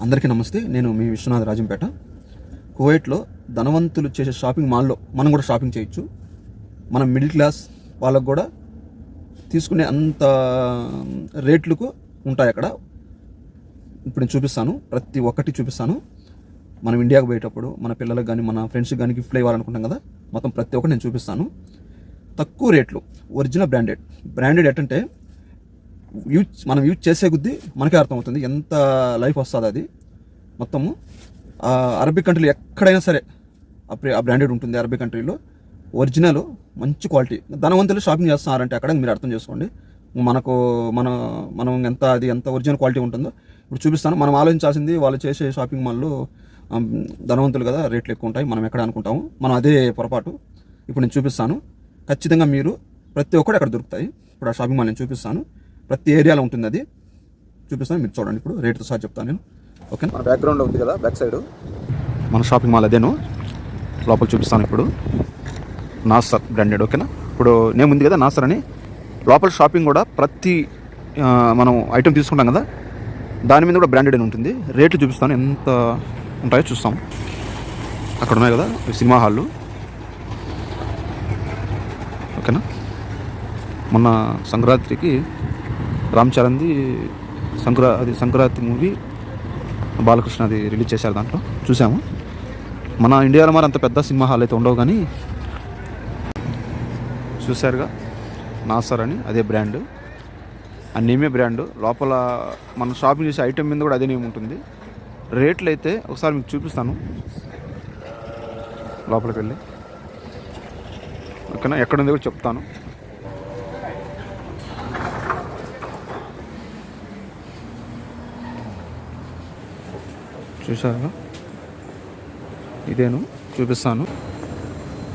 అందరికీ నమస్తే. నేను మీ విశ్వనాథ్ రాజంపేట. కువైట్లో ధనవంతులు చేసే షాపింగ్ మాల్లో మనం కూడా షాపింగ్ చేయొచ్చు. మనం మిడిల్ క్లాస్ వాళ్ళకు కూడా తీసుకునే అంత రేట్లకు ఉంటాయి అక్కడ. ఇప్పుడు నేను చూపిస్తాను, ప్రతి ఒక్కటి చూపిస్తాను. మనం ఇండియాకు పోయేటప్పుడు మన పిల్లలకు కానీ మన ఫ్రెండ్స్కి కానీ గిఫ్ట్లు ఇవ్వాలనుకుంటాం కదా, మొత్తం ప్రతి ఒక్కటి నేను చూపిస్తాను. తక్కువ రేట్లు, ఒరిజినల్ బ్రాండెడ్ ఎట్టంటే మనం యూజ్ చేసే కొద్దీ మనకే అర్థమవుతుంది ఎంత లైఫ్ వస్తుంది. అది మొత్తము అరబిక్ కంట్రీలో ఎక్కడైనా సరే ఆ బ్రాండెడ్ ఉంటుంది. అరబిక్ కంట్రీలో ఒరిజినల్ మంచి క్వాలిటీ. ధనవంతులు షాపింగ్ చేస్తున్నారంటే అక్కడ మీరు అర్థం చేసుకోండి మనం ఎంత ఒరిజినల్ క్వాలిటీ ఉంటుందో ఇప్పుడు చూపిస్తాను. మనం ఆలోచించాల్సింది వాళ్ళు చేసే షాపింగ్ మాల్లో ధనవంతులు కదా, రేట్లు ఎక్కువ ఉంటాయి, మనం ఎక్కడ అనుకుంటాము. మనం అదే పొరపాటు. ఇప్పుడు నేను చూపిస్తాను. ఖచ్చితంగా మీరు ప్రతి ఒక్కటి అక్కడ దొరుకుతాయి. ఇప్పుడు ఆ షాపింగ్ మాల్ నేను చూపిస్తాను. ప్రతి ఏరియాలో ఉంటుంది, అది చూపిస్తాను. మీరు చూడండి. ఇప్పుడు రేట్తో సహా చెప్తాను నేను. ఓకే, మన బ్యాక్గ్రౌండ్లో ఉంది కదా బ్యాక్ సైడ్ మన షాపింగ్ మాల్ అదేను. లోపల చూపిస్తాను. ఇప్పుడు నాసర్ బ్రాండెడ్. ఓకేనా, ఇప్పుడు నేమ్ ఉంది కదా నాసర్ అని. లోపల షాపింగ్ కూడా ప్రతి మనం ఐటెం తీసుకుంటాం కదా, దాని మీద కూడా బ్రాండెడ్ అని ఉంటుంది. రేట్లు చూపిస్తాను ఎంత ఉంటాయో చూస్తాం. అక్కడ ఉన్నాయి కదా సినిమా హాళ్ళు. ఓకేనా, మొన్న సంక్రాంతికి రామ్ చరణ్ది సంక్రాంతి మూవీ బాలకృష్ణది రిలీజ్ చేశారు, దాంట్లో చూసాము. మన ఇండియాలో మరి అంత పెద్ద సినిమా హాల్ అయితే ఉండవు, కానీ చూశారుగా నాసర్ అని, అదే బ్రాండ్. ఆ నేమే బ్రాండ్. లోపల మనం షాపింగ్ చేసే ఐటెం మీద కూడా అదే నేమ్ ఉంటుంది. రేట్లు అయితే ఒకసారి మీకు చూపిస్తాను లోపలికి వెళ్ళి. ఓకేనా, ఎక్కడుంది కూడా చెప్తాను. చూసారుగా ఇదేను, చూపిస్తాను.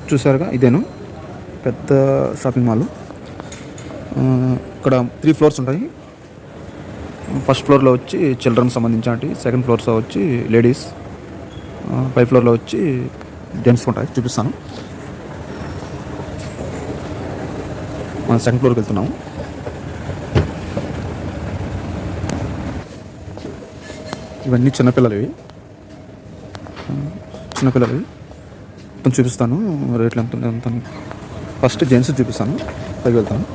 చూసారుగా ఇదేను పెద్ద షాపింగ్ మాల్. ఇక్కడ 3 ఫ్లోర్స్ ఉంటాయి. ఫస్ట్ ఫ్లోర్లో వచ్చి చిల్డ్రన్ సంబంధించి, సెకండ్ ఫ్లోర్స్లో వచ్చి లేడీస్, 5th ఫ్లోర్లో వచ్చి జెంట్స్ ఉంటాయి. చూపిస్తాను. మనం సెకండ్ ఫ్లోర్కి వెళ్తున్నాము. ఇవన్నీ చిన్నపిల్లలవి మొత్తం చూపిస్తాను. రేట్లు ఎంత. ఫస్ట్ జెంట్స్ చూపిస్తాను, పైకి వెళ్తాను.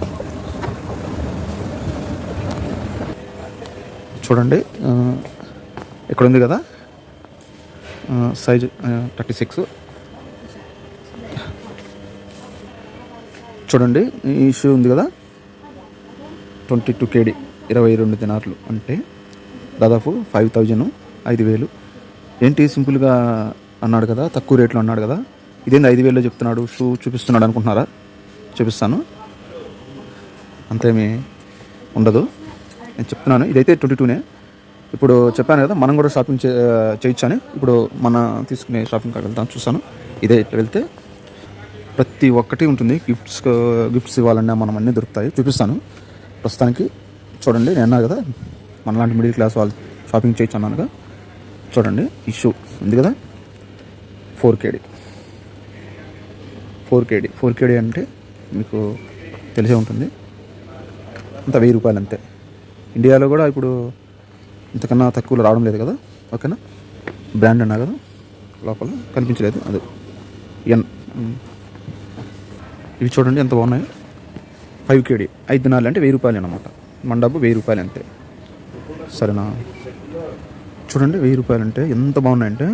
చూడండి, ఇక్కడ ఉంది కదా సైజ్ 36. చూడండి, ఈ షూ ఉంది కదా 22 KD, 22 దినార్లు అంటే దాదాపు 5,000, 5,000. ఏంటి సింపుల్గా అన్నాడు కదా, తక్కువ రేట్లో అన్నాడు కదా, ఇదేంది 5,000లో చెప్తున్నాడు, షూ చూపిస్తున్నాడు అనుకుంటున్నారా? చూపిస్తాను. అంతేమీ ఉండదు, నేను చెప్తున్నాను. ఇదైతే 22నే. ఇప్పుడు చెప్పాను కదా మనం కూడా షాపింగ్ చేయొచ్చు అని. ఇప్పుడు మన తీసుకునే షాపింగ్ కార్డ్ వెళ్తాను, చూస్తాను. ఇదే ఇట్లా వెళ్తే ప్రతి ఒక్కటి ఉంటుంది. గిఫ్ట్స్ ఇవ్వాలన్నా మనం అన్నీ దొరుకుతాయి. చూపిస్తాను. ప్రస్తుతానికి చూడండి, నేను అన్నా కదా మనలాంటి మిడిల్ క్లాస్ వాళ్ళు షాపింగ్ చేయొచ్చు అన్నానుగా. చూడండి, ఈ షూ ఉంది కదా 4 KD అంటే మీకు తెలిసే ఉంటుంది. అంత 1,000 రూపాయలు అంతే. ఇండియాలో కూడా ఇప్పుడు ఇంతకన్నా తక్కువలో రావడం లేదు కదా. ఓకేనా, బ్రాండ్ అన్నా కదా, లోపల కనిపించలేదు అది ఎన్. ఇవి చూడండి ఎంత బాగున్నాయి. 5 KD, 5 దినాలు అంటే 1,000 రూపాయలు అన్నమాట. మన డబ్బు 1,000 రూపాయలు అంతే. సరేనా, చూడండి 1,000 రూపాయలు అంటే ఎంత బాగున్నాయంటే,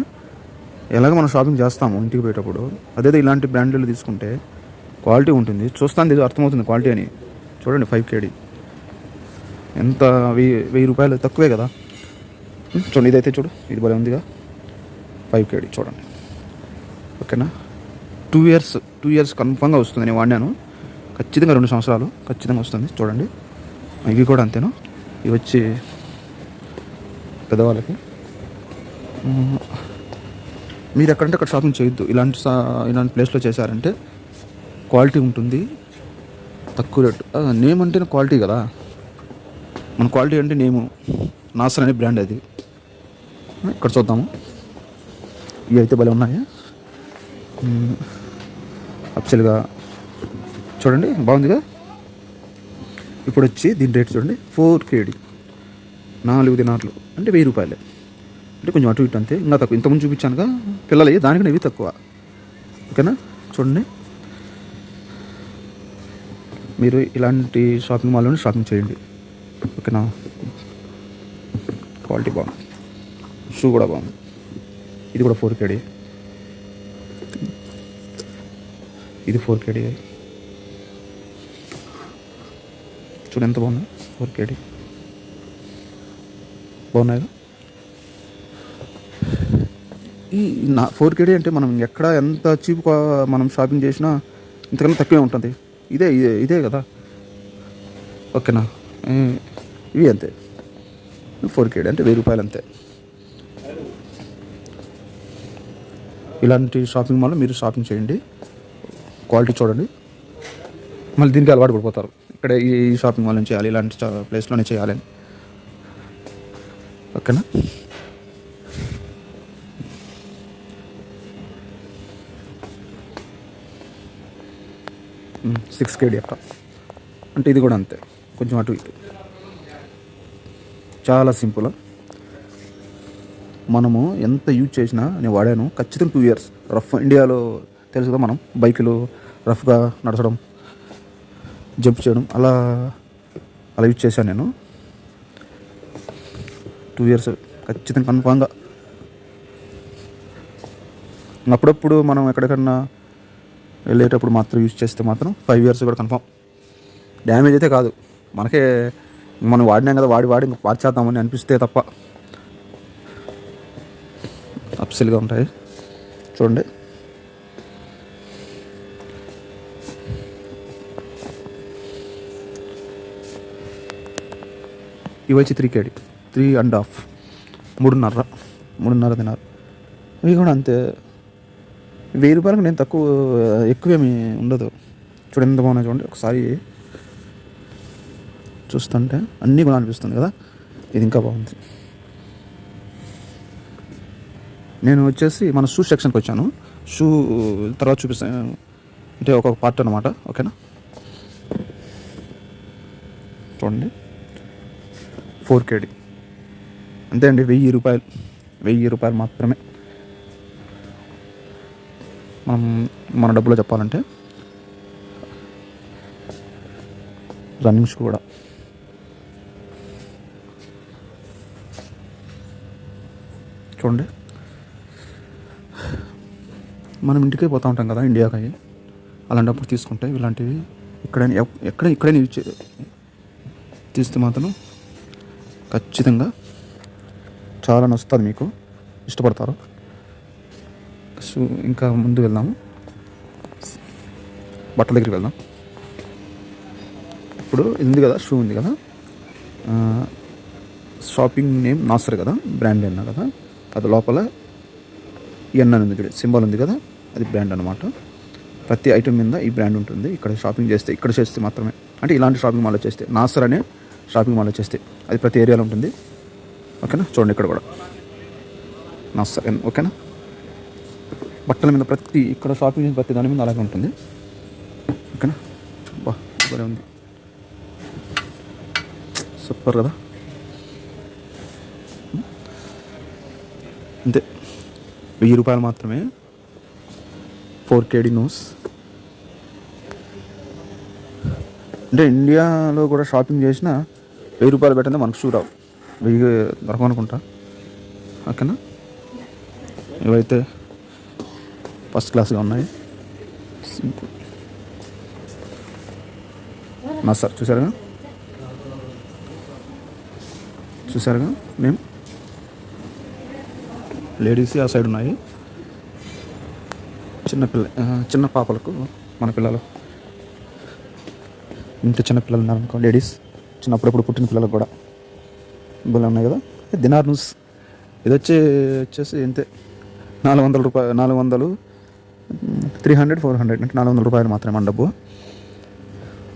ఎలాగ మనం షాపింగ్ చేస్తాము ఇంటికి పోయేటప్పుడు, అదేదో ఇలాంటి బ్రాండ్లు తీసుకుంటే క్వాలిటీ ఉంటుంది. చూస్తాను అర్థమవుతుంది క్వాలిటీ అని. చూడండి 5 KD ఎంత, 1,000 రూపాయలు తక్కువే కదా. చూడండి, ఇదైతే చూడు, ఇది భలే ఉందిగా 5 KD. చూడండి. ఓకేనా, 2 ఇయర్స్ కన్ఫర్మ్గా వస్తుంది. నేను వాడినాను, ఖచ్చితంగా 2 సంవత్సరాలు ఖచ్చితంగా వస్తుంది. చూడండి, ఇవి కూడా అంతేనా. ఇవి వచ్చి పెద్దవాళ్ళకి. మీరు ఎక్కడంటే అక్కడ షాపింగ్ చేయొద్దు. ఇలాంటి ప్లేస్లో చేశారంటే క్వాలిటీ ఉంటుంది, తక్కువ రేటు. నేమ్ అంటేనే క్వాలిటీ కదా, మన క్వాలిటీ అంటే నేము. నాసర్ అనే బ్రాండ్ అది. ఇక్కడ చూద్దాము. ఇవి అయితే భలే ఉన్నాయి. అప్సెల్గా చూడండి, బాగుందిగా. ఇప్పుడు వచ్చి దీని రేట్ చూడండి, 4 KD, 4 దినార్లు అంటే 1,000 రూపాయలే. అంటే కొంచెం అటు ఇటు అంతే, ఇంకా తక్కువ. ఇంతకుముందు చూపించానుగా పిల్లలవి, దానికన్నా ఇవి తక్కువ. ఓకేనా, చూడండి. మీరు ఇలాంటి షాపింగ్ మాల్లోనే షాపింగ్ చేయండి. ఓకేనా, క్వాలిటీ బాగుంది, షూ కూడా బాగుంది. ఇది కూడా 4KD, ఇది 4KD. చూడు ఎంత బాగుంది, 4KD బాగున్నాయి. ఈ 4KD అంటే మనం ఎక్కడ ఎంత చీప్ మనం షాపింగ్ చేసినా ఇంతకన్నా తక్కువే ఉంటుంది. ఇదే కదా. ఓకేనా, ఇవి అంతే, 4KD అంటే 1000 రూపాయలు అంతే. ఇలాంటి షాపింగ్ మాల్లో మీరు షాపింగ్ చేయండి, క్వాలిటీ చూడండి, మళ్ళీ దీనికి అలవాటు పడిపోతారు. ఇక్కడ ఈ షాపింగ్ మాల్ నుంచి చేయాలి, ఇలాంటి ప్లేస్లోనే చేయాలని. ఓకేనా, $6KD అక్క. అంటే ఇది కూడా అంతే, కొంచెం అటు ఇటు, చాలా సింపుల్. మనము ఎంత యూజ్ చేసినా, నేను వాడాను ఖచ్చితంగా 2 years. రఫ్ ఇండియాలో తెలుసు కదా, మనం బైకులు రఫ్గా నడచడం, జంప్ చేయడం, అలా యూజ్ చేశాను నేను. 2 years ఖచ్చితంగా, కన్ఫామ్గా. అప్పుడప్పుడు మనం ఎక్కడికన్నా వెళ్ళేటప్పుడు మాత్రం యూజ్ చేస్తే మాత్రం 5 years కూడా కన్ఫామ్. డ్యామేజ్ అయితే కాదు, మనకే మనం వాడినాం కదా, వాడి ఇంకా మార్చేద్దామని అనిపిస్తే తప్ప. అప్సెల్గా ఉంటాయి, చూడండి. ఇవి వచ్చి 3KD, 3.5, 3.5 తిన్నారు. ఇవి కూడా అంతే, 1000 రూపాయలకు నేను ఎక్కువేమీ ఉండదు. చూడండి ఎంత బాగున్నాయి, చూడండి ఒకసారి చూస్తుంటే అన్నీ కూడా అనిపిస్తుంది కదా. ఇది ఇంకా బాగుంది. నేను వచ్చేసి మన షూ సెక్షన్కి వచ్చాను. షూ తర్వాత చూపిస్తాను, అంటే ఒక పార్ట్ అనమాట. ఓకేనా, చూడండి 4KD అంతే అండి. 1000 రూపాయలు మాత్రమే. మన డబ్బులో చెప్పాలంటే. రన్నింగ్ షూ కూడా చూడండి. మనం ఇంటికే పోతూ ఉంటాం కదా, ఇండియాకి. అలాంటప్పుడు తీసుకుంటే ఇలాంటివి ఎక్కడైనా యూజ్ తీస్తే మాత్రం ఖచ్చితంగా చాలా నచ్చుతుంది, మీకు ఇష్టపడతారు. సో ఇంకా ముందు వెళ్దాము, బట్టల దగ్గరికి వెళ్దాం. ఇప్పుడు ఉంది కదా, షూ ఉంది కదా, షాపింగ్ నేమ్ నాసర్ కదా, బ్రాండ్ అన్నా కదా. అది లోపల ఎన్ అని ఉంది చూడండి, సింబల్ ఉంది కదా, అది బ్రాండ్ అనమాట. ప్రతి ఐటమ్ మీద ఈ బ్రాండ్ ఉంటుంది. ఇక్కడ షాపింగ్ చేస్తే, ఇక్కడ చేస్తే మాత్రమే, అంటే ఇలాంటి షాపింగ్ మాల్లో చేస్తే, నాసర్ అనే షాపింగ్ మాల్లో చేస్తే, అది ప్రతి ఏరియాలో ఉంటుంది. ఓకేనా, చూడండి ఇక్కడ కూడా నాసర్ ఎన్. ఓకేనా, బట్టల మీద ఇక్కడ షాపింగ్ చేసిన ప్రతి దాని మీద అలాగే ఉంటుంది. ఓకేనా, బాగా ఉంది, సూపర్ కదా. అంతే, 1000 రూపాయలు మాత్రమే. 4KD nose. అంటే ఇండియాలో కూడా షాపింగ్ చేసిన 1000 రూపాయలు పెట్టండి, మనకు షూ రావు, 1000 దొరకమనుకుంటా. ఓకేనా, ఇవైతే ఫస్ట్ క్లాస్గా ఉన్నాయి. సింపుల్ నా సార్ చూసారుగా మేము లేడీస్ ఆ సైడ్ ఉన్నాయి. చిన్న పాపలకు, మన పిల్లలు ఇంటి చిన్న పిల్లలు ఉన్నారనుకో, లేడీస్ చిన్నప్పుడప్పుడు పుట్టిన పిల్లలకు కూడా ఇబ్బంది ఉన్నాయి కదా. దినార్ నూస్ ఇది వచ్చేసి ఇంతే, 400 రూపాయలు, 400, 300, 400 అంటే 400 రూపాయలు మాత్రమే మన డబ్బు.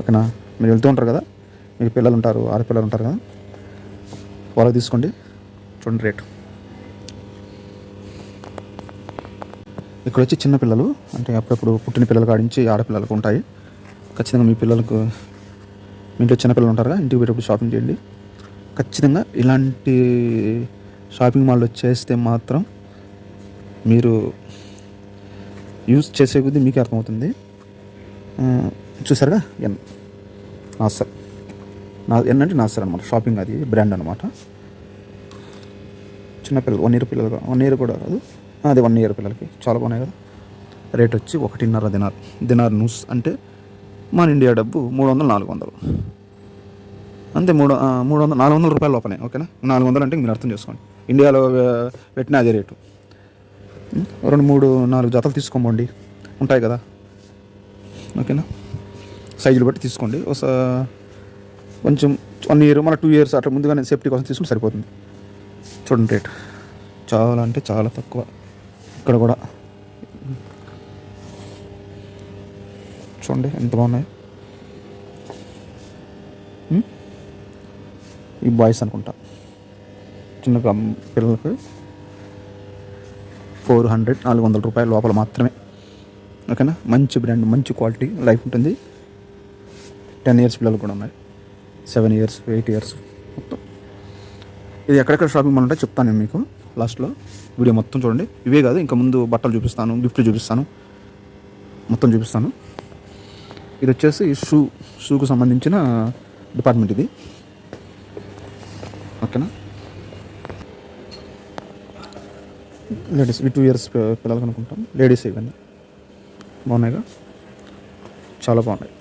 ఓకేనా, మీరు వెళ్తూ ఉంటారు కదా, మీకు పిల్లలు ఉంటారు, ఆడపిల్లలు ఉంటారు కదా, వాళ్ళకి తీసుకోండి. చూడండి రేటు. ఇక్కడ వచ్చి చిన్న పిల్లలు, అంటే అప్పుడప్పుడు పుట్టిన పిల్లల కాడించి ఆడపిల్లలకు ఉంటాయి. ఖచ్చితంగా మీ ఇంట్లో చిన్నపిల్లలు ఉంటారుగా, ఇంటికి పోయేటప్పుడు షాపింగ్ చేయండి. ఖచ్చితంగా ఇలాంటి షాపింగ్ మాల్లో చేస్తే మాత్రం మీరు యూజ్ చేసే కొద్దీ మీకే అర్థమవుతుంది. చూసారుగా నాసర్ అంటే నాసర్ అనమాట, షాపింగ్ అది బ్రాండ్ అనమాట. చిన్నపిల్లలు 1 year పిల్లలు, 1 year కూడా కాదు, అది 1 year పిల్లలకి చాలా బాగున్నాయి కదా. రేట్ వచ్చి 1.5 దినార్ నూస్ అంటే మన ఇండియా డబ్బు 300-400 అంతే. 400 రూపాయల లోపలే. ఓకేనా, 400 అంటే మీరు అర్థం చేసుకోండి, ఇండియాలో పెట్టిన అదే రేటు. 2-3-4 జతలు తీసుకోమండి, ఉంటాయి కదా. ఓకేనా, సైజులు బట్టి తీసుకోండి. కొంచెం 1 year మన 2 years అట్లా ముందుగానే సేఫ్టీ కోసం తీసుకుంటే సరిపోతుంది. చూడండి రేట్ చాలా అంటే చాలా తక్కువ. ఇక్కడ కూడా చూడండి ఎంత బాగున్నాయి. ఈ బాయ్స్ అనుకుంటా, చిన్న పిల్లలకి 400 రూపాయల లోపల మాత్రమే. ఓకేనా, మంచి బ్రాండ్, మంచి క్వాలిటీ, లైఫ్ ఉంటుంది. 10 years పిల్లలు కూడా ఉన్నాయి, 7 years, 8 years మొత్తం. ఇది ఎక్కడెక్కడ షాపింగ్ మాల్ ఉంటాయో చెప్తాను నేను మీకు లాస్ట్లో. వీడియో మొత్తం చూడండి. ఇవే కాదు, ఇంకా ముందు బట్టలు చూపిస్తాను, గిఫ్ట్లు చూపిస్తాను, మొత్తం చూపిస్తాను. ఇది వచ్చేసి షూకు సంబంధించిన డిపార్ట్మెంట్ ఇది. ఓకేనా, లేడీస్, ఇవి 2 years పిల్లలు అనుకుంటాం. లేడీస్ ఇవన్నీ బాగున్నాయిగా, చాలా బాగున్నాయి.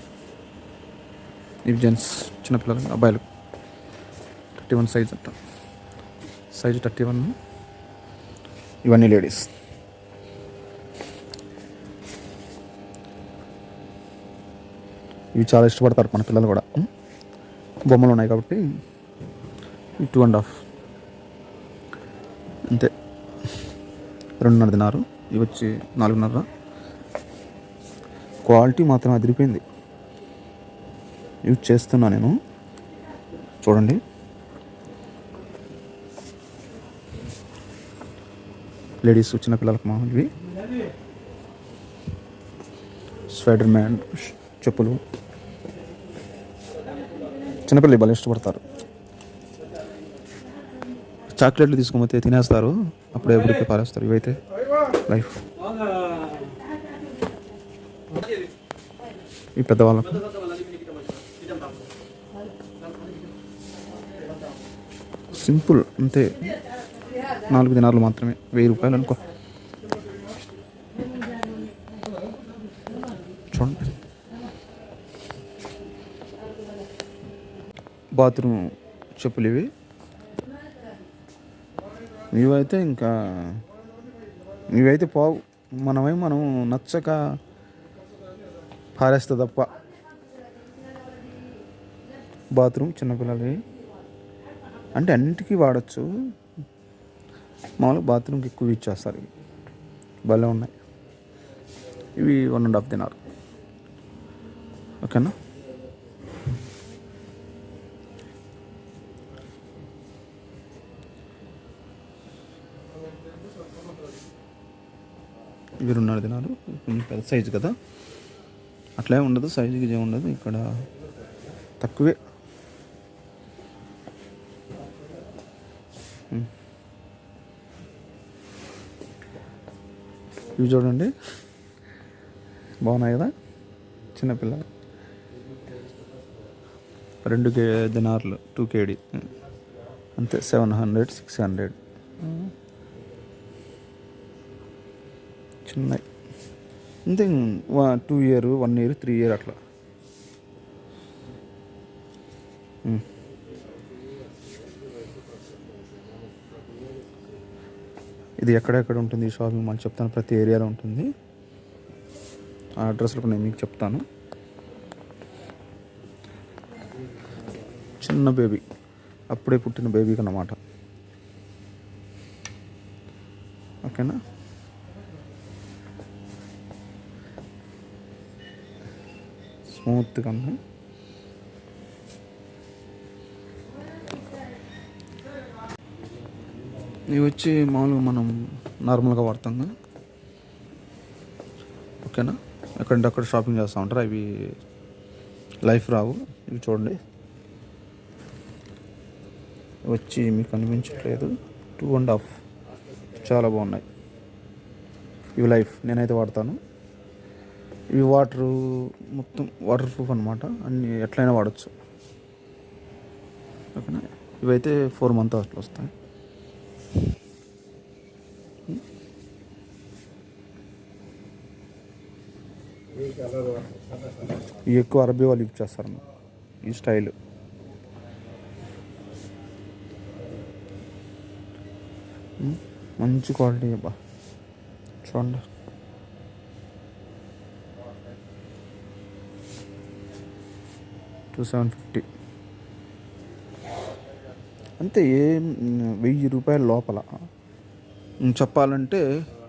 ఇవి జెంట్స్, చిన్నపిల్లలు, అబ్బాయిలు 31 సైజ్ అంట, సైజు 31. ఇవన్నీ లేడీస్. ఇవి చాలా ఇష్టపడతారు మన పిల్లలు కూడా. బొమ్మలు ఉన్నాయి కాబట్టి 2.5 అంతే, 2.5 దినారు. ఇవి వచ్చి 4.5. క్వాలిటీ మాత్రం అదిరిపోయింది, యూజ్ చేస్తున్నా నేను. చూడండి, లేడీస్, చిన్న పిల్లలకు మామూలువి. స్పైడర్ మ్యాన్ చెప్పులు, చిన్నపిల్లలు బాగా ఇష్టపడతారు. చాక్లెట్లు తీసుకోకపోతే తినేస్తారు, అప్పుడే ఎప్పటికీ పారేస్తారు. ఇవైతే లైఫ్. ఈ పెద్దవాళ్ళకు సింపుల్ అంతే, 4 దినాలు మాత్రమే, 1000 రూపాయలు అనుకో. చూడండి, బాత్రూమ్ చెప్పులు ఇవి. ఇవైతే పోవు, మనం నచ్చక పారేస్తే తప్ప. బాత్రూమ్ చిన్నపిల్లలవి అంటే అన్నిటికీ వాడచ్చు, మామూలుగా బాత్రూమ్కి ఎక్కువ ఇచ్చేస్తారు. ఇవి భలే ఉన్నాయి. ఇవి 1.5 దినారు. ఓకేనా, ఇవి 2.5 దినాలు. కొంచెం పెద్ద సైజు కదా, అట్లే ఉండదు, సైజుకి ఏమి ఉండదు, ఇక్కడ తక్కువే. ఇవి చూడండి బాగున్నాయి కదా, చిన్నపిల్ల. 2 దినార్లు 2 kd అంతే, 700-600 చిన్నవి అంతే. 2 year, 1 year, 3 year అట్లా. ఇది ఎక్కడెక్కడ ఉంటుంది ఈ షాపింగ్ మాల్ చెప్తాను, ప్రతి ఏరియాలో ఉంటుంది. ఆ అడ్రస్లో నేను మీకు చెప్తాను. చిన్న బేబీ, అప్పుడే పుట్టిన బేబీకి అన్నమాట. ఓకేనా, స్మూత్గా ఉన్నాయి. ఇవి వచ్చి మామూలుగా మనం నార్మల్గా వాడతాం. ఓకేనా, ఎక్కడంటే షాపింగ్ చేస్తూ ఉంటారు. అవి లైఫ్ రావు. ఇవి చూడండి, వచ్చి మీకు కనిపించట్లేదు. 2.5 చాలా బాగున్నాయి ఇవి. లైఫ్ నేనైతే వాడతాను. ఇవి మొత్తం వాటర్ ప్రూఫ్ అనమాట, అన్నీ ఎట్లయినా వాడచ్చు. ఓకేనా. ఇవైతే 4 months అట్లా వస్తాయి. ఇవి ఎక్కువ అరబీ వాళ్ళు యూజ్ చేస్తారు ఈ స్టైల్. మంచి క్వాలిటీ అబ్బా, చూడండి. $2,750 అంతే. 1,000 లోపల చెప్పాలంటే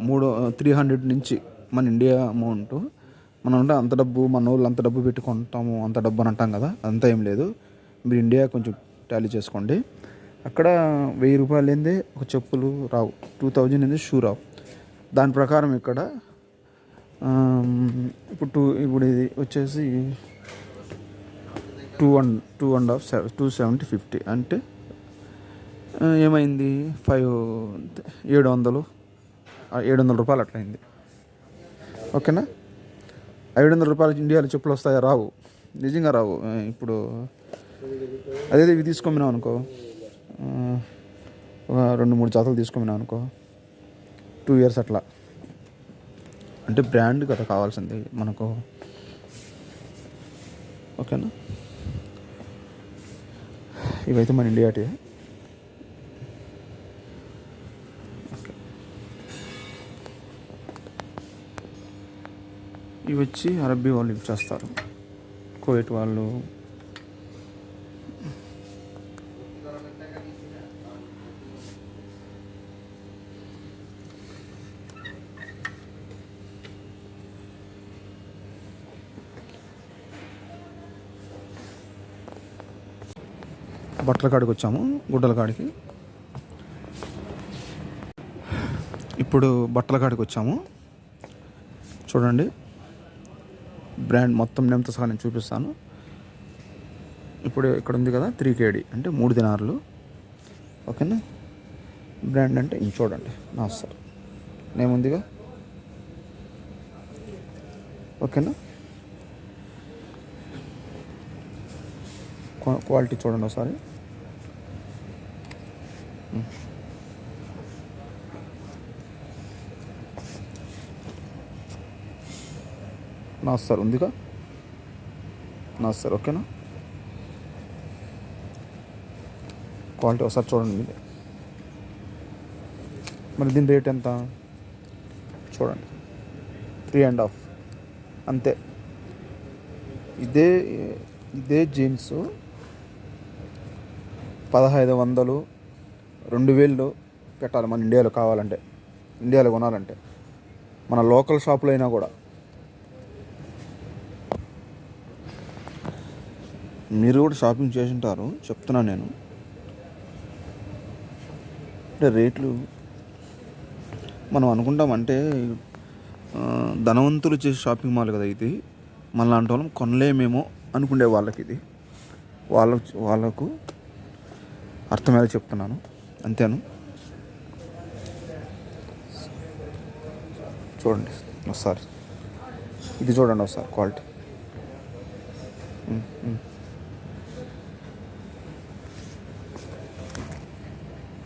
300 నుంచి మన ఇండియా అమౌంట్. మనం అంటే అంత డబ్బు, మన వాళ్ళు అంత డబ్బు పెట్టి కొంటాము, అంత డబ్బు అని అంటాం కదా, అంతా ఏం లేదు. మీరు ఇండియా కొంచెం టాలీ చేసుకోండి. అక్కడ 1,000 రూపాయలు ఏంది ఒక చెప్పులు రావు, 2,000 ఏంది షూ రావు. దాని ప్రకారం ఇక్కడ ఇప్పుడు ఇది వచ్చేసి 2.5 అంటే ఏమైంది, 700 రూపాయలు అట్లయింది. ఓకేనా. 500 రూపాయలు ఇండియాలో చెప్పులు వస్తాయా? రావు, నిజంగా రావు. ఇప్పుడు అదే ఇవి తీసుకోమన్నాం అనుకో, 2-3 జాతలు తీసుకోమన్నాం అనుకో, 2 years అట్లా. అంటే బ్రాండ్ కదా కావాల్సింది మనకు. ఓకేనా. ఇవైతే మన ఇండియా టీ. ఇవి వచ్చి అరబ్బీ వాళ్ళు యూజ్ చేస్తారు, కువైట్ వాళ్ళు. బట్టల కాడికి వచ్చాము, గుడ్డల కాడికి. ఇప్పుడు బట్టల కాడికి వచ్చాము. చూడండి, బ్రాండ్ మొత్తం నేమ్తో సహా నేను చూపిస్తాను. ఇప్పుడు ఇక్కడ ఉంది కదా 3KD అంటే 3 దినార్లు. ఓకేనా. బ్రాండ్ అంటే ఇంక చూడండి, నాసర్ నేమ్ ఉందిగా. ఓకేనా. క్వాలిటీ చూడండి ఒకసారి. నాసర్ ఉందిగా, నాసర్. ఓకేనా. క్వాలిటీ ఒకసారి చూడండి మీదే. మరి దీని రేట్ ఎంత చూడండి, 3.5 అంతే. ఇదే జీన్స్ 1,500 2,000 పెట్టాలి మన ఇండియాలో కావాలంటే, ఇండియాలో కొనాలంటే. మన లోకల్ షాపులో అయినా కూడా. మీరు కూడా షాపింగ్ చేసి ఉంటారు, చెప్తున్నాను నేను. అంటే రేట్లు మనం అనుకుంటామంటే ధనవంతులు చేసే షాపింగ్ మాల్ కదా ఇది, మనలాంటి వాళ్ళం కొనలేమేమో అనుకునే వాళ్ళకి ఇది, వాళ్ళకు అర్థమయ్యేలా చెప్తున్నాను, అంతేను. చూడండి ఒకసారి, ఇది చూడండి ఒకసారి క్వాలిటీ.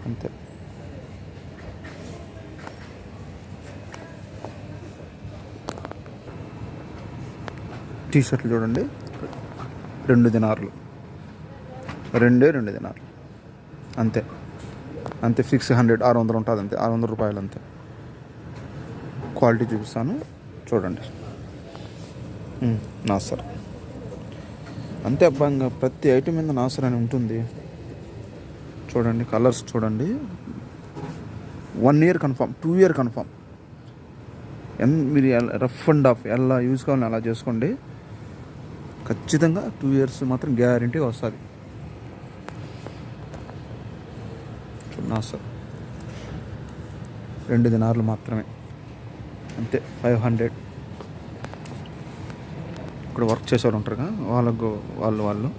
అంతే. టీషర్ట్లు చూడండి, 2 దినార్లు, 2 దినార్లు అంతే. అంతే ఫిక్స్ 600 ఉంటుంది అంతే, 600 రూపాయలు అంతే. క్వాలిటీ చూపిస్తాను చూడండి. నాసర్ అంతే అబ్బా. ఇంకా ప్రతి ఐటమ్ మీద నాసర్ అని ఉంటుంది. చూడండి కలర్స్ చూడండి. 1 year కన్ఫామ్, 2 year కన్ఫామ్. మీరు రఫ్ అండ్ ఆఫ్ ఎలా యూజ్ కావాలని అలా చేసుకోండి, ఖచ్చితంగా 2 years మాత్రం గ్యారంటీ వస్తుంది. నాసర్ 2 దినార్లు మాత్రమే అంతే, 500. ఇక్కడ వర్క్ చేసేవారు ఉంటారుగా, వాళ్ళు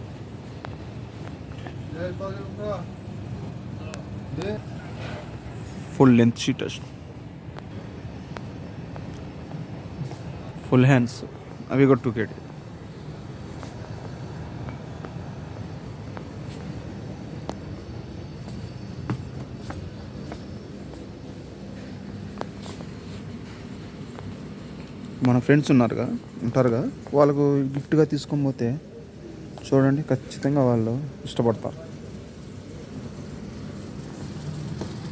full length sheeters, full hands, అవి కూడా 2 KD. మన ఫ్రెండ్స్ ఉంటారుగా వాళ్ళకు గిఫ్ట్గా తీసుకొని పోతే చూడండి ఖచ్చితంగా వాళ్ళు ఇష్టపడతారు.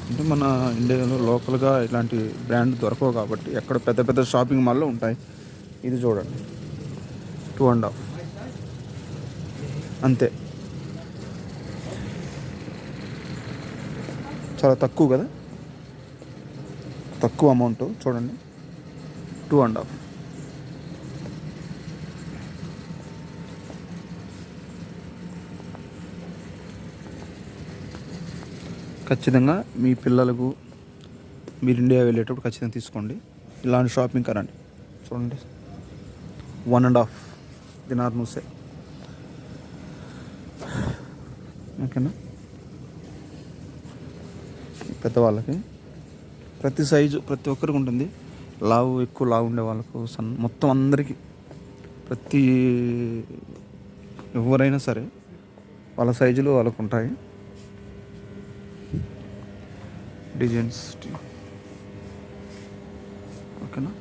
అంటే మన ఇండియాలో లోకల్గా ఇలాంటి బ్రాండ్ దొరకవు కాబట్టి ఎక్కడ పెద్ద పెద్ద షాపింగ్ మాల్లో ఉంటాయి. ఇది చూడండి 2.5 అంతే, చాలా తక్కువ కదా, తక్కువ అమౌంట్. చూడండి 2.5. ఖచ్చితంగా మీ పిల్లలకు మీరు ఇండియా వెళ్ళేటప్పుడు ఖచ్చితంగా తీసుకోండి. ఇలాంటి షాపింగ్ కరండి. చూడండి 1.5 దినార్ నూసే. ఓకేనా, పెద్దవాళ్ళకి ప్రతి సైజు ప్రతి ఒక్కరికి ఉంటుంది. ఎక్కువ లావు ఉండే వాళ్ళకు మొత్తం అందరికీ ఎవరైనా సరే వాళ్ళ సైజులు వాళ్ళకు ఉంటాయి. డిజైన్స్ ఓకేనా.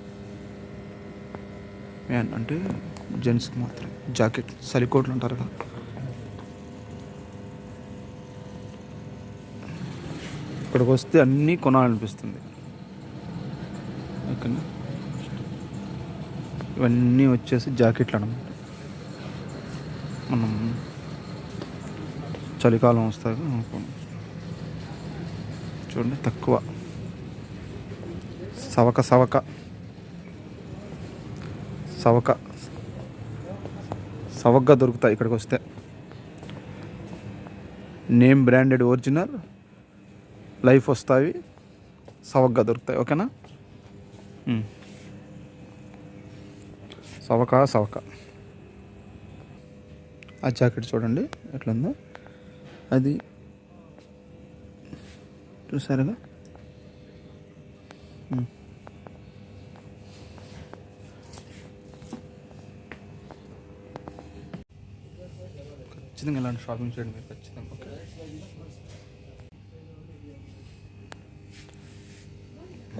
మ్యాన్ అంటే జెంట్స్కి మాత్రమే. జాకెట్ సరికోట్లు అంటారు కదా, ఇక్కడికి వస్తే అన్నీ కొనాలనిపిస్తుంది. ఓకేనా, ఇవన్నీ వచ్చేసి జాకెట్లు అన్నమాట. మనం చలికాలం వస్తాయి చూడండి, తక్కువ సవకగా దొరుకుతాయి ఇక్కడికి వస్తే. నేమ్ బ్రాండెడ్ ఒరిజినల్ లైఫ్ వస్తాయి, సవకగా దొరుకుతాయి. ఓకేనా, సవక. ఆ జాకెట్ చూడండి ఎట్లుందో, అది చూసారుగా. ఖచ్చితంగా ఇలాంటి షాపింగ్ చేయండి మీరు ఖచ్చితంగా. ఓకే,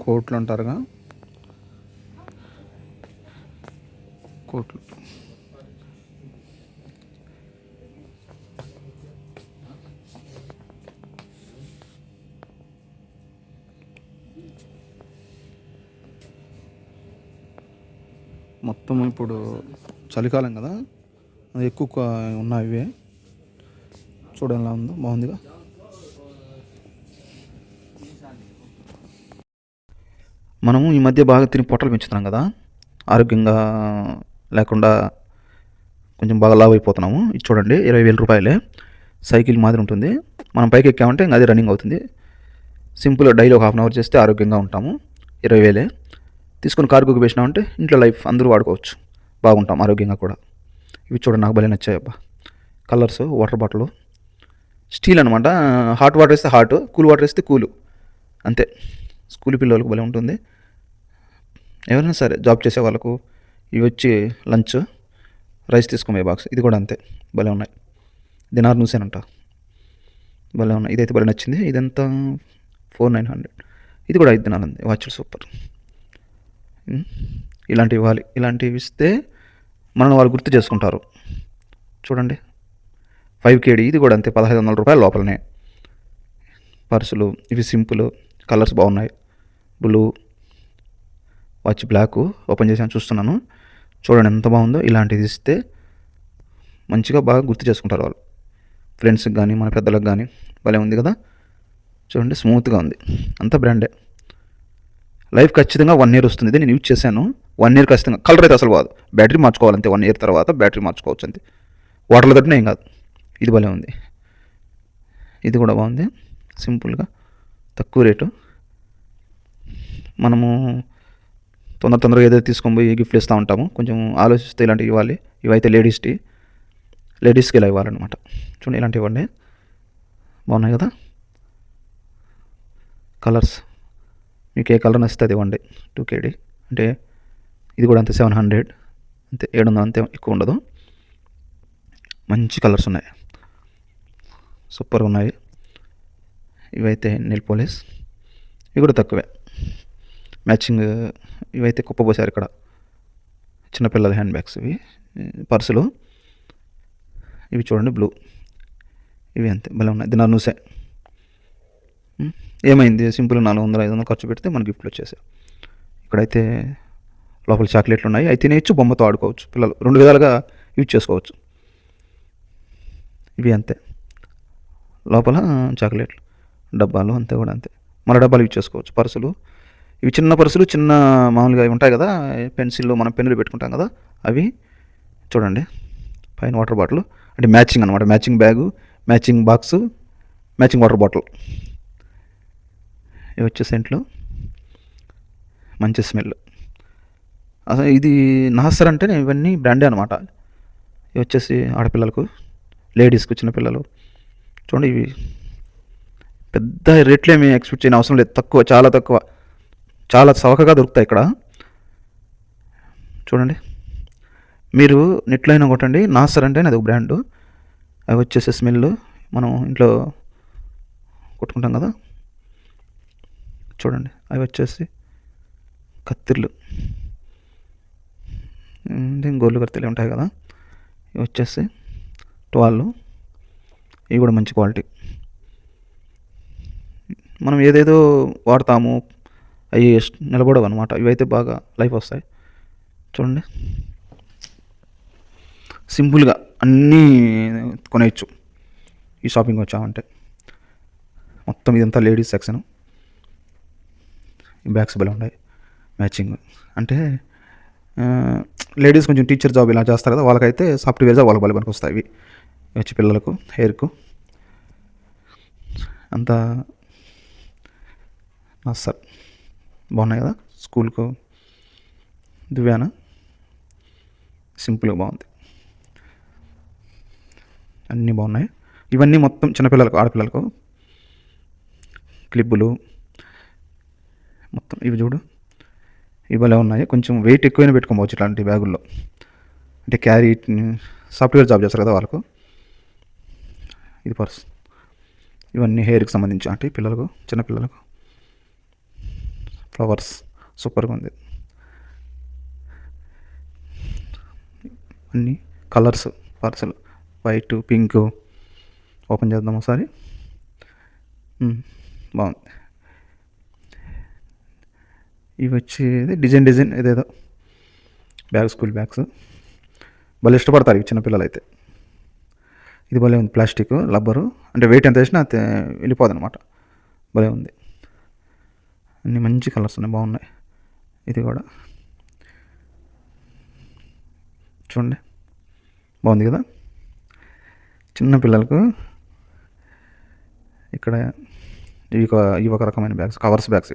కోట్లు అంటారుగా, కోట్లు. మొత్తం ఇప్పుడు చలికాలం కదా, అది ఎక్కువ ఉన్నాయి. ఇవే చూడండి ఎలా ఉందో, బాగుందిగా. మనము ఈ మధ్య బాగా తిని పొట్టలు పెంచుతున్నాం కదా, ఆరోగ్యంగా లేకుండా కొంచెం బాగా లావు అయిపోతున్నాము. ఇది చూడండి 20,000 రూపాయలే. సైకిల్ మాదిరి ఉంటుంది, మనం పైకి ఎక్కామంటే ఇంకా అది రన్నింగ్ అవుతుంది. సింపుల్గా డైలీ ఒక 1/2 అవర్ చేస్తే ఆరోగ్యంగా ఉంటాము. 20,000 తీసుకుని కార్గోకి వేసినామంటే ఇంట్లో లైఫ్ అందరూ వాడుకోవచ్చు, బాగుంటాం ఆరోగ్యంగా కూడా. ఇవి చూడండి నాకు భలే నచ్చాయి అబ్బా. కలర్స్, వాటర్ బాటిల్, స్టీల్ అనమాట. హాట్ వాటర్ వేస్తే హాట్, కూల్ వాటర్ వేస్తే కూలు, అంతే. స్కూల్ పిల్లలకు భలే ఉంటుంది. ఎవరైనా సరే జాబ్ చేసే వాళ్ళకు ఇవి వచ్చి లంచ్, రైస్ తీసుకునే బాక్స్. ఇది కూడా అంతే, భలే ఉన్నాయి. దినార్ నూసేనంట, భలే ఉన్నాయి. ఇదైతే భలే నచ్చింది. ఇదంతా 4,900. ఇది కూడా 5 దినాలు ఉంది. వాచ్లు సూపర్. ఇలాంటివి ఇవ్వాలి, ఇలాంటివి ఇస్తే మనల్ని వాళ్ళు గుర్తు చేసుకుంటారు. చూడండి 5 KD. ఇది కూడా అంతే, 1,500 రూపాయల లోపలనే. పర్సులు ఇవి సింపుల్, కలర్స్ బాగున్నాయి. Blue watch, black. ఓపెన్ చేసాను చూస్తున్నాను, చూడండి ఎంత బాగుందో. ఇలాంటిది ఇస్తే మంచిగా బాగా గుర్తు చేసుకుంటారు వాళ్ళు, ఫ్రెండ్స్కి కానీ మన పెద్దలకు కానీ. భలే ఉంది కదా, చూడండి స్మూత్గా ఉంది, అంతా బ్రాండే. లైఫ్ ఖచ్చితంగా 1 year వస్తుంది. ఇది నేను యూజ్ చేశాను. 1 year ఖచ్చితంగా. కలర్ అయితే అసలు బాదు, బ్యాటరీ మార్చుకోవాలంతే. 1 year తర్వాత బ్యాటరీ మార్చుకోవచ్చు అంతే, వాటర్లో తట్టినా ఏం కాదు. ఇది భలే ఉంది, ఇది కూడా బాగుంది. సింపుల్గా తక్కువ రేటు. మనము తొందరగా ఏదైతే తీసుకొని పోయి గిఫ్ట్లు ఇస్తూ ఉంటాము, కొంచెం ఆలోచిస్తే ఇలాంటివి ఇవ్వాలి. ఇవైతే లేడీస్కి ఇలా ఇవ్వాలన్నమాట. చూడండి ఇలాంటివి ఇవ్వండి, బాగున్నాయి కదా కలర్స్. మీకు ఏ కలర్ నచ్చితే అది ఇవ్వండి. 2 KD అంటే ఇది కూడా అంతే 700 అంతే, 700 అంతే, ఎక్కువ ఉండదు. మంచి కలర్స్ ఉన్నాయి, సూపర్ ఉన్నాయి. ఇవైతే నెల్ పాలిష్, ఇవి కూడా తక్కువే. మ్యాచింగ్ ఇవైతే కుప్పపోసారు ఇక్కడ. చిన్నపిల్లల హ్యాండ్ బ్యాగ్స్ ఇవి, పర్సులు ఇవి చూడండి బ్లూ, ఇవి అంతే భలే ఉన్నాయి. ఇది నూసే. ఏమైంది, సింపుల్ 400-500 ఖర్చు పెడితే మన గిఫ్ట్లు వచ్చేసాయి. ఇక్కడైతే లోపల చాక్లెట్లు ఉన్నాయి, అవి తినేయచ్చు, బొమ్మతో ఆడుకోవచ్చు. పిల్లలు 2 విధాలుగా యూజ్ చేసుకోవచ్చు. ఇవి అంతే, లోపల చాక్లెట్లు డబ్బాలు అంతే, కూడా అంతే, మన డబ్బాలు యూజ్ చేసుకోవచ్చు. పర్సులు ఇవి చిన్న పర్సులు, చిన్న మామూలుగా ఉంటాయి కదా పెన్సిల్లో మనం పెన్నులు పెట్టుకుంటాం కదా, అవి చూడండి. పైన వాటర్ బాటిల్ అంటే మ్యాచింగ్ అనమాట, matching bag, matching box, matching water bottle. ఇవి వచ్చే సెంట్లు మంచి స్మెల్. అసలు ఇది నాసర్ అంటేనే ఇవన్నీ బ్రాండే అనమాట. ఇవి వచ్చేసి ఆడపిల్లలకు, లేడీస్కు, చిన్నపిల్లలు. చూడండి ఇవి పెద్ద రేట్లు ఏమి ఎక్స్పెక్ట్ చేయని అవసరం లేదు, తక్కువ, చాలా తక్కువ, చాలా చవకగా దొరుకుతాయి ఇక్కడ. చూడండి, మీరు నెట్లో అయినా కొట్టండి, నాసర్ అంటే అది ఒక బ్రాండు. అవి వచ్చేసి స్మెల్ మనం ఇంట్లో కొట్టుకుంటాం కదా, చూడండి. అవి వచ్చేసి కత్తిర్లు, గోర్లు కత్తిర్లు ఉంటాయి కదా, ఇవి వచ్చేసి టవాళ్ళు. ఇవి కూడా మంచి క్వాలిటీ. మనం ఏదేదో వాడతాము, అవి నిలబడవు అనమాట. ఇవైతే బాగా లైఫ్ వస్తాయి. చూడండి, సింపుల్గా అన్నీ కొనేయచ్చు ఈ షాపింగ్ వచ్చామంటే. మొత్తం ఇదంతా లేడీస్ సెక్షన్. ఈ బ్యాగ్స్ భలే ఉన్నాయి, మ్యాచింగ్. అంటే లేడీస్ కొంచెం టీచర్ జాబ్ ఇలా చేస్తారు కదా, వాళ్ళకైతే సాఫ్ట్వేర్ జాబ్ వాళ్ళకి భలే పనికి వస్తాయి. ఇవి వచ్చి పిల్లలకు హెయిర్కు అంతా సార్ బాగున్నాయి కదా. స్కూల్కు దివ్యాన సింపుల్గా బాగుంది, అన్నీ బాగున్నాయి. ఇవన్నీ మొత్తం చిన్నపిల్లలకు, ఆడపిల్లలకు క్లిప్పులు మొత్తం. ఇవి చూడు, ఇవి భలే ఉన్నాయి. కొంచెం వెయిట్ ఎక్కువైనా పెట్టుకోవచ్చు ఇట్లాంటి బ్యాగుల్లో, అంటే క్యారీ సాఫ్ట్వేర్ జాబ్ చేస్తారు కదా వాళ్ళకు. ఇది పర్స్. ఇవన్నీ హెయిర్కి సంబంధించి, అంటే పిల్లలకు, చిన్నపిల్లలకు. ఫ్లవర్స్ సూపర్గా ఉంది. అన్నీ కలర్స్ పర్సులు, వైట్, పింక్. ఓపెన్ చేద్దాం ఒకసారి. బాగుంది. ఇవి వచ్చి డిజైన్ ఏదేదో బ్యాగ్, స్కూల్ బ్యాగ్స్ భలే ఇష్టపడతారు ఇవి చిన్నపిల్లలు అయితే. ఇది భలే ఉంది, ప్లాస్టిక్, రబ్బరు, అంటే వెయిట్ ఎంత వేసినా వెళ్ళిపోదు అనమాట. భలే ఉంది, అన్నీ మంచి కలర్స్ ఉన్నాయి, బాగున్నాయి. ఇది కూడా చూడండి, బాగుంది కదా. చిన్నపిల్లలకు ఇక్కడ ఇవి ఒక రకమైన బ్యాగ్స్, కవర్స్ బ్యాగ్స్.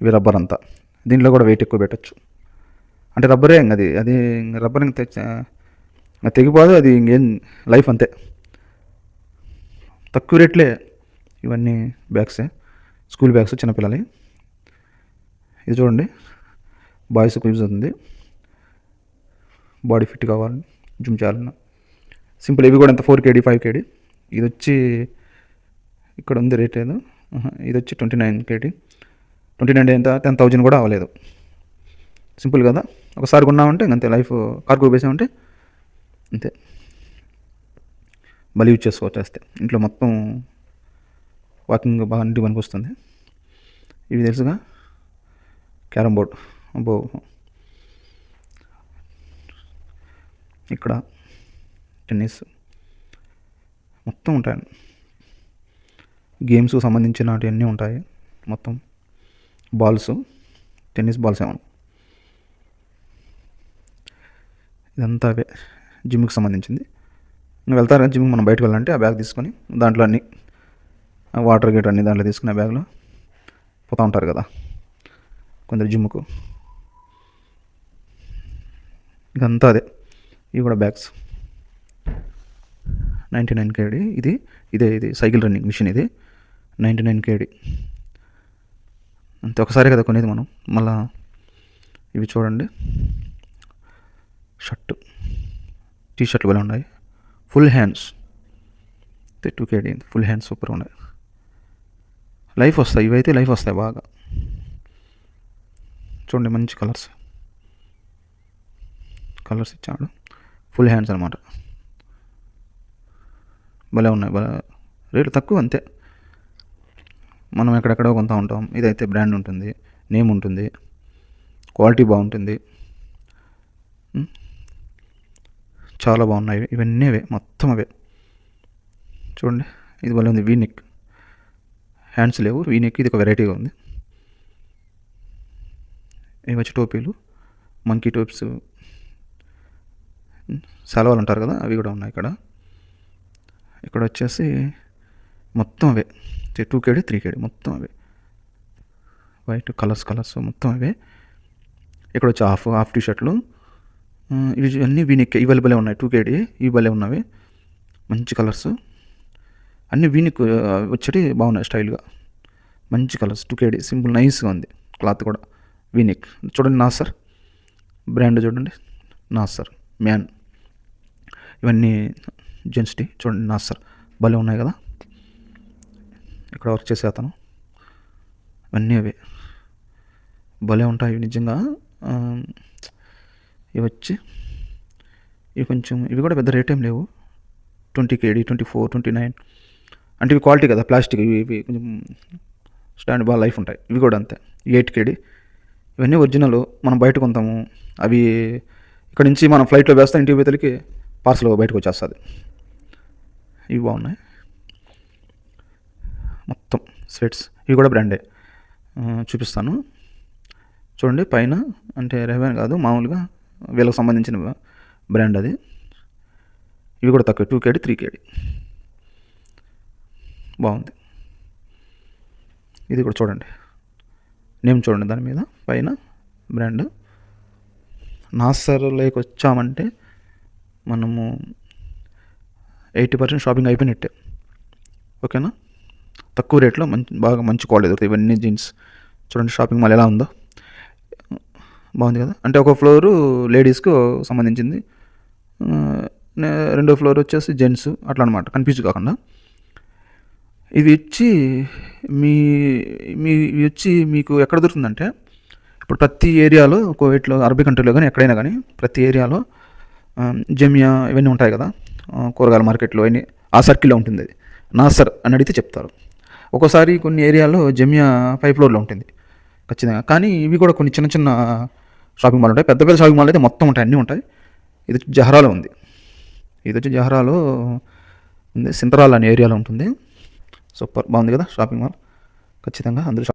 ఇవి రబ్బర్ అంతా, దీంట్లో కూడా వెయిట్ ఎక్కువ పెట్టచ్చు. అంటే రబ్బరే అది రబ్బర్ తెగిపోదు, అది ఇంకేం లైఫ్ అంతే. తక్కువ రేట్లే ఇవన్నీ బ్యాగ్సే, స్కూల్ బ్యాగ్స్ చిన్నపిల్లలు. ఇది చూడండి, బాయ్స్కి యూజ్ అవుతుంది, బాడీ ఫిట్ కావాలి, జిమ్ చేయాలన్నా సింపుల్. ఇవి కూడా ఎంత 4 KD 5 KD. ఇది వచ్చి ఇక్కడ ఉంది రేట్ ఏదో, ఇది వచ్చి 29 KD. 29 ఎంత, 10,000 కూడా అవ్వలేదు. సింపుల్ కదా, ఒకసారి కొన్నామంటే అంతే, లైఫ్ కార్గో వేసామంటే అంతే, మళ్ళీ యూజ్ చేసుకోవచ్చు. వస్తే ఇంట్లో మొత్తం వాకింగ్ బాగా ఇంటికి పనికి వస్తుంది. ఇవి తెలుసుగా, క్యారమ్ బోర్డ్. అబ్బో, ఇక్కడ టెన్నిస్ మొత్తం ఉంటాయి, గేమ్స్కు సంబంధించిన అన్నీ ఉంటాయి మొత్తం. బాల్స్, టెన్నిస్ బాల్స్ ఏమన్నా. ఇదంతా అవే జిమ్కి సంబంధించింది. నువ్వు వెళ్తారు జిమ్కి, మనం బయటకు వెళ్ళాలంటే ఆ బ్యాగ్ తీసుకొని దాంట్లో అన్నీ వాటర్ గేట్ అన్నీ దాంట్లో తీసుకుని ఆ బ్యాగ్లో పోతూ ఉంటారు కదా కొందరు జిమ్కు. ఇదంతా అదే. ఇవి కూడా బ్యాగ్స్ 99 KD. ఇది సైకిల్ రన్నింగ్ మిషన్. ఇది 99 KD. అంతే, ఒకసారి కదా కొనేది మనం. మళ్ళా ఇవి చూడండి, షర్టు, టీ షర్ట్లు భలే ఉన్నాయి, full hands, 2KD full hands super ఉన్నాయి. లైఫ్ వస్తాయి, ఇవైతే లైఫ్ వస్తాయి బాగా. చూడండి మంచి కలర్స్ ఇచ్చాడు, ఫుల్ హ్యాండ్స్ అనమాట. భలే ఉన్నాయి, రేట్లు తక్కువ అంతే. మనం ఎక్కడెక్కడో కొంటూ ఉంటాం, ఇదైతే బ్రాండ్ ఉంటుంది, నేమ్ ఉంటుంది, క్వాలిటీ బాగుంటుంది, చాలా బాగున్నాయి. ఇవన్నీ అవే, మొత్తం అవే. చూడండి ఇది భలే ఉంది, వీనెక్, హ్యాండ్స్ లేవు, వీనెక్, ఇది ఒక వెరైటీగా ఉంది. ఇవి వచ్చి టోపీలు, మంకీ టోప్స్, సెలవులు అంటారు కదా, అవి కూడా ఉన్నాయి ఇక్కడ. ఇక్కడ వచ్చేసి మొత్తం అవే 2KD 3KD మొత్తం అవే, వైట్ కలర్స్ మొత్తం అవే. ఇక్కడ వచ్చి హాఫ్ టీ షర్ట్లు, ఇవి అన్నీ వీనిక్, ఇవి భలే ఉన్నాయి 2KD, ఇవి భలే ఉన్నవి, మంచి కలర్స్ అన్నీ. వీనిక్ వచ్చేటి బాగున్నాయి, స్టైల్గా మంచి కలర్స్. 2KD సింపుల్ నైస్గా ఉంది, క్లాత్ కూడా వీనిక్. చూడండి నాసర్ బ్రాండ్, చూడండి నాసర్ మ్యాన్, ఇవన్నీ జెంట్స్ టీ. చూడండి నాసర్ భలే ఉన్నాయి కదా, ఇక్కడ వర్క్ చేసే అతను, ఇవన్నీ అవే భలే ఉంటాయి నిజంగా. ఇవి వచ్చి ఇవి కొంచెం, ఇవి కూడా పెద్ద రేట్ ఏం లేవు, 20KD 24 29, అంటే ఇవి క్వాలిటీ కదా, ప్లాస్టిక్, ఇవి కొంచెం స్టాండ్ బాగా లైఫ్ ఉంటాయి. ఇవి కూడా అంతే 8KD. ఇవన్నీ ఒరిజినల్, మనం బయట కొంటాము, అవి ఇక్కడ నుంచి మనం ఫ్లైట్లో వేస్తాం, ఇంటికి పోతలకి పార్సల్ బయటకు వచ్చేస్తుంది. ఇవి బాగున్నాయి మొత్తం స్వెట్స్, ఇవి కూడా బ్రాండే, చూపిస్తాను చూడండి. పైన అంటే రెవెన్ కాదు, మామూలుగా వీళ్ళకి సంబంధించిన బ్రాండ్ అది. ఇవి కూడా తక్కువ, 2KD 3KD బాగుంది. ఇది కూడా చూడండి, నేమ్ చూడండి దాని మీద, పైన బ్రాండ్. నాసర్లోకి వచ్చామంటే మనము 80% షాపింగ్ అయిపోయినట్టే, ఓకేనా. తక్కువ రేట్లో బాగా మంచి క్వాలిటీ దొరుకుతాయి. ఇవన్నీ జీన్స్ చూడండి, షాపింగ్ మాల్ ఎలా ఉందో, బాగుంది కదా. అంటే ఒక ఫ్లోరు లేడీస్కు సంబంధించింది, రెండో ఫ్లోర్ వచ్చేసి జెంట్స్, అట్లా అనమాట, కన్ఫ్యూజ్ కాకుండా. ఇవి వచ్చి ఇవి వచ్చి మీకు ఎక్కడ దొరుకుతుందంటే, ఇప్పుడు ప్రతి ఏరియాలో, కోవిడ్లో, అరబీ కంట్రీలో కానీ ఎక్కడైనా కానీ ప్రతి ఏరియాలో జమియా ఇవన్నీ ఉంటాయి కదా, కూరగాయల మార్కెట్లో అన్నీ ఆ సర్కిల్లో ఉంటుంది. అది నాసర్ అని అడిగితే చెప్తారు. ఒక్కోసారి కొన్ని ఏరియాలో జమియా 5th ఫ్లోర్లో ఉంటుంది ఖచ్చితంగా. కానీ ఇవి కూడా కొన్ని చిన్న చిన్న షాపింగ్ మాల్ ఉంటాయి, పెద్ద పెద్ద షాపింగ్ మాల్ అయితే మొత్తం ఉంటాయి, అన్నీ ఉంటాయి. ఇది వచ్చి జహరాలో ఉంది, ఇది వచ్చి జహరాలో ఉంది, సింతరాల్ అనే ఏరియాలో ఉంటుంది. సూపర్ బాగుంది కదా షాపింగ్ మాల్, ఖచ్చితంగా అందరూ